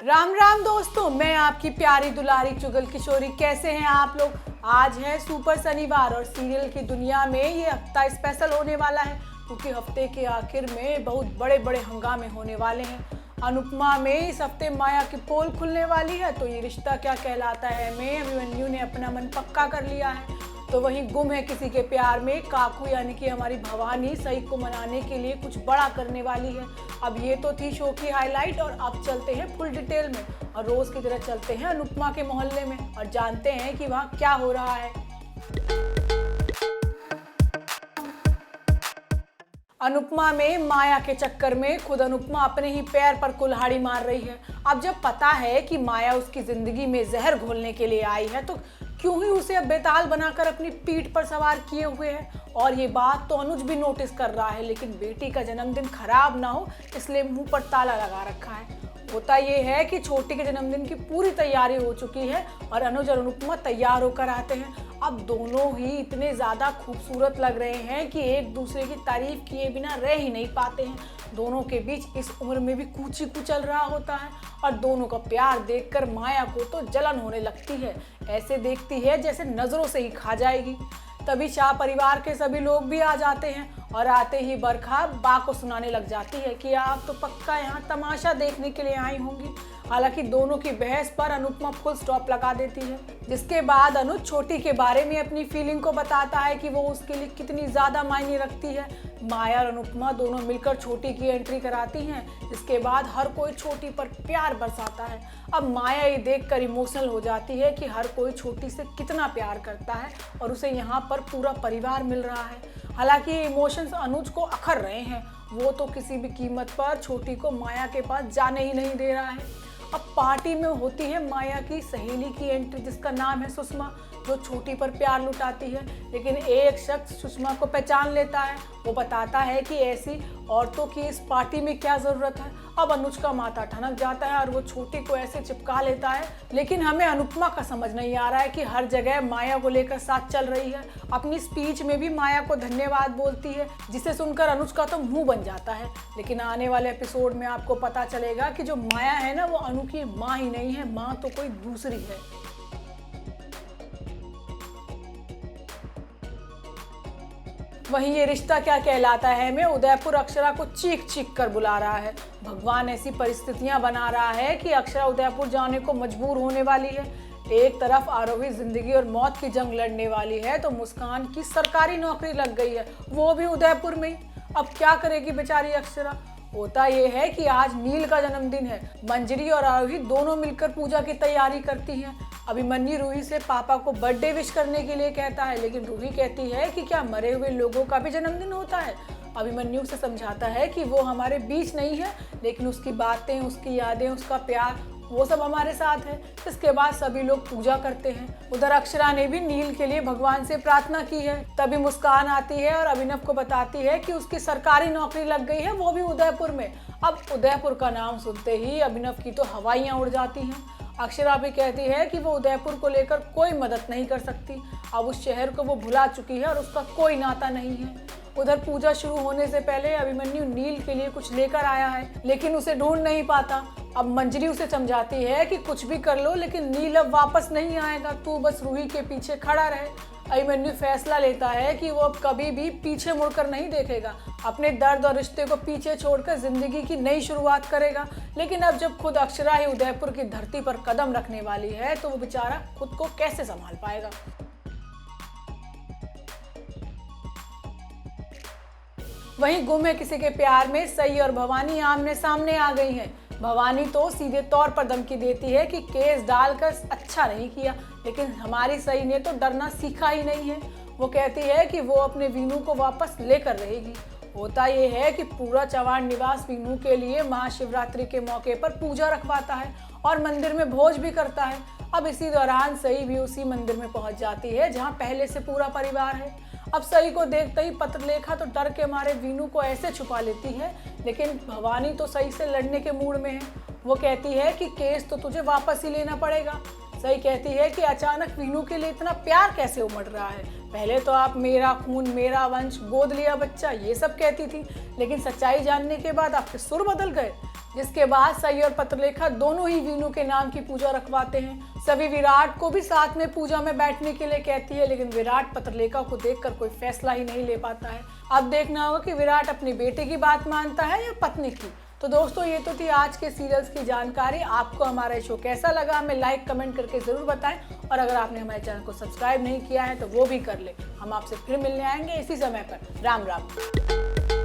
राम राम दोस्तों, मैं आपकी प्यारी दुलारी चुगल किशोरी। कैसे हैं आप लोग। आज है सुपर शनिवार और सीरियल की दुनिया में ये हफ्ता स्पेशल होने वाला है क्योंकि हफ्ते के आखिर में बहुत बड़े बड़े हंगामे होने वाले हैं। अनुपमा में इस हफ्ते माया की पोल खुलने वाली है, तो ये रिश्ता क्या कहलाता है में अभिमन्यु ने अपना मन पक्का कर लिया है। तो वहीं गुम है किसी के प्यार में काकू यानी कि हमारी भवानी सही को मनाने के लिए कुछ बड़ा करने वाली है। अब ये तो थी शो की हाईलाइट और अब चलते हैं फुल डिटेल में और रोज की तरह चलते हैं अनुपमा के मोहल्ले में और जानते हैं कि वहाँ क्या हो रहा है। अनुपमा में माया के चक्कर में खुद अनुपमा अपने ही पैर पर कुल्हाड़ी मार रही है। अब जब पता है कि माया उसकी जिंदगी में जहर घोलने के लिए आई है तो क्यों ही उसे अब बेताल बनाकर अपनी पीठ पर सवार किए हुए है। और ये बात तो अनुज भी नोटिस कर रहा है, लेकिन बेटी का जन्मदिन खराब ना हो इसलिए मुंह पर ताला लगा रखा है। होता ये है कि छोटी के जन्मदिन की पूरी तैयारी हो चुकी है और अनुज और अनुपमा तैयार होकर आते हैं। अब दोनों ही इतने ज़्यादा खूबसूरत लग रहे हैं कि एक दूसरे की तारीफ किए बिना रह ही नहीं पाते हैं। दोनों के बीच इस उम्र में भी कूची कुचल रहा होता है और दोनों का प्यार देखकर माया को तो जलन होने लगती है। ऐसे देखती है जैसे नज़रों से ही खा जाएगी। तभी शाह परिवार के सभी लोग भी आ जाते हैं और आते ही बरखा बा को सुनाने लग जाती है कि आप तो पक्का यहाँ तमाशा देखने के लिए आई होंगी। हालांकि दोनों की बहस पर अनुपमा फुल स्टॉप लगा देती है, जिसके बाद अनुज छोटी के बारे में अपनी फीलिंग को बताता है कि वो उसके लिए कितनी ज़्यादा मायने रखती है। माया और अनुपमा दोनों मिलकर छोटी की एंट्री कराती हैं, जिसके बाद हर कोई छोटी पर प्यार बरसाता है। अब माया ये देखकर इमोशनल हो जाती है कि हर कोई छोटी से कितना प्यार करता है और उसे यहाँ पर पूरा परिवार मिल रहा है। हालांकि ये इमोशंस अनुज को अखर रहे हैं, वो तो किसी भी कीमत पर छोटी को माया के पास जाने ही नहीं दे रहा है। अब पार्टी में होती है माया की सहेली की एंट्री, जिसका नाम है सुषमा, जो छोटी पर प्यार लुटाती है। लेकिन एक शख्स सुषमा को पहचान लेता है। वो बताता है कि ऐसी औरतों की इस पार्टी में क्या ज़रूरत है। अब अनुज का माथा ठनक जाता है और वो छोटी को ऐसे चिपका लेता है। लेकिन हमें अनुपमा का समझ नहीं आ रहा है कि हर जगह माया को लेकर साथ चल रही है। अपनी स्पीच में भी माया को धन्यवाद बोलती है, जिसे सुनकर अनुज का तो मुंह बन जाता है। लेकिन आने वाले एपिसोड में आपको पता चलेगा कि जो माया है ना, वो अनु की माँ ही नहीं है, माँ तो कोई दूसरी है। वहीं ये रिश्ता क्या कहलाता है में उदयपुर अक्षरा को चीख चीख कर बुला रहा है। भगवान ऐसी परिस्थितियां बना रहा है कि अक्षरा उदयपुर जाने को मजबूर होने वाली है। एक तरफ आरोही जिंदगी और मौत की जंग लड़ने वाली है तो मुस्कान की सरकारी नौकरी लग गई है, वो भी उदयपुर में ही। अब क्या करेगी बेचारी अक्षरा। होता यह है कि आज नील का जन्मदिन है। मंजरी और आरोही दोनों मिलकर पूजा की तैयारी करती हैं। अभिमन्यु रूही से पापा को बर्थडे विश करने के लिए कहता है, लेकिन रूही कहती है कि क्या मरे हुए लोगों का भी जन्मदिन होता है। अभिमन्यु से समझाता है कि वो हमारे बीच नहीं है, लेकिन उसकी बातें, उसकी यादें, उसका प्यार वो सब हमारे साथ है। इसके बाद सभी लोग पूजा करते हैं। उधर अक्षरा ने भी नील के लिए भगवान से प्रार्थना की है। तभी मुस्कान आती है और अभिनव को बताती है कि उसकी सरकारी नौकरी लग गई है, वो भी उदयपुर में। अब उदयपुर का नाम सुनते ही अभिनव की तो हवाइयाँ उड़ जाती हैं। अक्षरा भी कहती है कि वो उदयपुर को लेकर कोई मदद नहीं कर सकती। अब उस शहर को वो भुला चुकी है और उसका कोई नाता नहीं है। उधर पूजा शुरू होने से पहले अभिमन्यु नील के लिए कुछ लेकर आया है, लेकिन उसे ढूंढ नहीं पाता। अब मंजरी उसे समझाती है कि कुछ भी कर लो, लेकिन नील अब वापस नहीं आएगा, तू बस रूही के पीछे खड़ा रहे। अभिमन्यु फैसला लेता है कि वो अब कभी भी पीछे मुड़कर नहीं देखेगा, अपने दर्द और रिश्ते को पीछे छोड़कर जिंदगी की नई शुरुआत करेगा। लेकिन अब जब खुद अक्षरा ही उदयपुर की धरती पर कदम रखने वाली है तो वो बेचारा खुद को कैसे संभाल पाएगा। वहीं गुम है किसी के प्यार में सई और भवानी आमने सामने आ गई हैं। भवानी तो सीधे तौर पर धमकी देती है कि केस डालकर अच्छा नहीं किया, लेकिन हमारी सई ने तो डरना सीखा ही नहीं है। वो कहती है कि वो अपने वीनू को वापस लेकर रहेगी। होता ये है कि पूरा चौहान निवास वीनू के लिए महाशिवरात्रि के मौके पर पूजा रखवाता है और मंदिर में भोज भी करता है। अब इसी दौरान सई भी उसी मंदिर में पहुंच जाती है जहां पहले से पूरा परिवार है। अब सई को देखते ही पत्रलेखा तो डर के मारे वीनू को ऐसे छुपा लेती है, लेकिन भवानी तो सई से लड़ने के मूड में है। वो कहती है कि केस तो तुझे वापस ही लेना पड़ेगा। सही कहती है कि अचानक वीनू के लिए इतना प्यार कैसे उमड़ रहा है। पहले तो आप मेरा खून मेरा वंश गोद लिया बच्चा ये सब कहती थी, लेकिन सच्चाई जानने के बाद आपके सुर बदल गए। जिसके बाद सई और पत्रलेखा दोनों ही वीनू के नाम की पूजा रखवाते हैं। सभी विराट को भी साथ में पूजा में बैठने के लिए कहती है, लेकिन विराट पत्रलेखा को देखकर कोई फैसला ही नहीं ले पाता है। अब देखना होगा कि विराट अपने बेटे की बात मानता है या पत्नी की। तो दोस्तों ये तो थी आज के सीरियल्स की जानकारी। आपको हमारा शो कैसा लगा हमें लाइक कमेंट करके जरूर बताएं, और अगर आपने हमारे चैनल को सब्सक्राइब नहीं किया है तो वो भी कर ले। हम आपसे फिर मिलने आएंगे इसी समय पर। राम राम।